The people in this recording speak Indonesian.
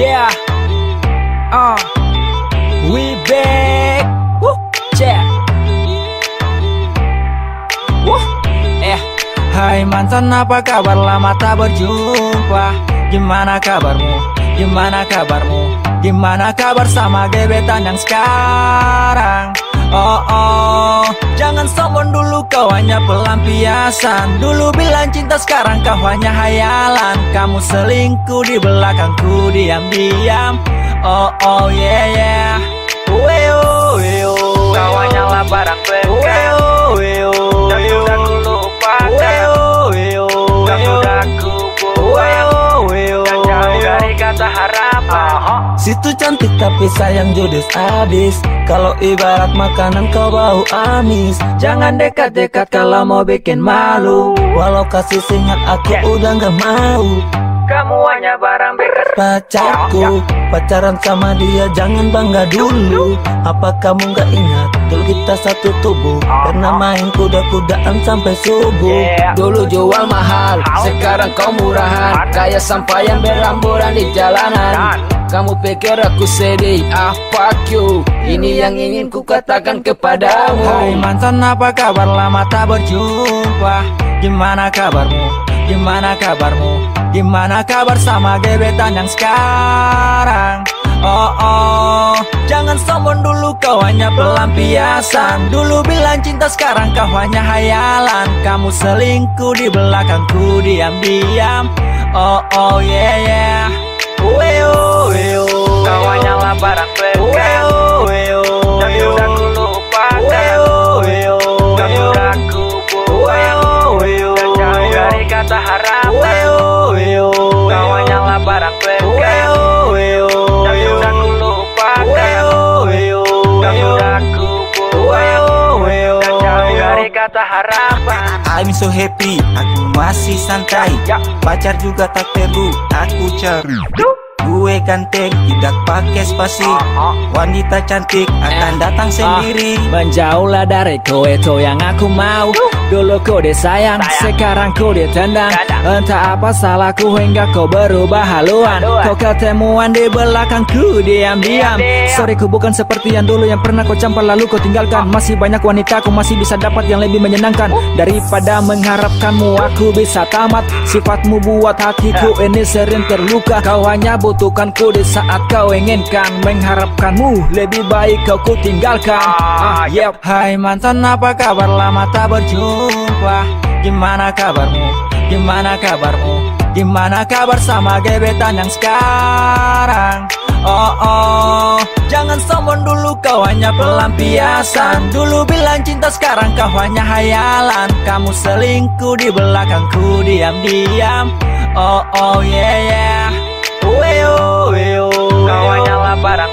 Yeah, we back. Woo, yeah. Woo, hai mantan, apa kabar? Lama tak berjumpa. Gimana kabarmu? Gimana kabarmu? Gimana kabar sama gebetan yang sekarang? Jangan sombong dulu, kau hanya pelampiasan. Dulu bilang cinta, sekarang kau hanya hayalan. Kamu selingkuh di belakangku diam-diam. Yeah. Kau hanyalah barang bekas dan sudah ku lupakan, dan sudah ku buang dan jauh dari kata harapan. Situ cantik tapi sayang judes abis. Kalau ibarat makanan kau bau amis. Jangan dekat-dekat kalau mau bikin malu. Walau kasih singkat aku udah gak mau. Kamu hanya barang bekas Pacarku, pacaran sama dia jangan bangga dulu. Apa kamu gak ingat dulu kita satu tubuh, pernah main kuda-kudaan sampai subuh. Dulu jual mahal, sekarang kau murahan. Kayak sampaian beramburan di jalanan. Kamu pikir aku sedih? Fuck you. Ini yang ingin ku katakan kepadamu. Hai mantan, apa kabar? Lama tak berjumpa. Gimana kabarmu? Gimana kabarmu? Gimana kabar sama gebetan yang sekarang? Jangan sombong dulu, kau hanya pelampiasan. Dulu bilang cinta, sekarang kau hanya hayalan. Kamu selingkuh di belakangku diam-diam. Yeah. Kau hanyalah barang bekas dan sudah ku lupakan, dan sudah ku buang dan jauh dari kata harapan. Kau hanyalah barang bekas dan sudah ku lupakan, dan sudah ku buang dan jauh dari kata harapan. I'm so happy, aku masih santai. Pacar juga tak perlu aku cari. Gue ganteng, tidak pakai spasi. Wanita cantik akan datang sendiri. Menjauhlah dari kau, itu yang aku mau. Dulu kau disayang, sekarang kau ditendang. Entah apa salahku hingga kau berubah haluan. Kau ketemuan di belakangku diam-diam. Sorry, ku bukan seperti yang dulu yang pernah kau campur lalu kau tinggalkan. Masih banyak wanita, aku masih bisa dapat yang lebih menyenangkan. Daripada mengharapkanmu aku bisa tamat. Sifatmu buat hatiku ini sering terluka. Kau hanya butuhkanku di saat kau inginkan. Mengharapkanmu lebih baik kau ku tinggalkan. Hai mantan, apa kabar? Lama tak berjumpa. Gimana kabarmu? Gimana kabarmu? Gimana kabar sama gebetan yang sekarang? Jangan sombong dulu, kau hanya pelampiasan. Dulu bilang cinta, sekarang kau hanya hayalan. Kamu selingkuh di belakangku diam-diam. Yeah. Kau hanyalah barang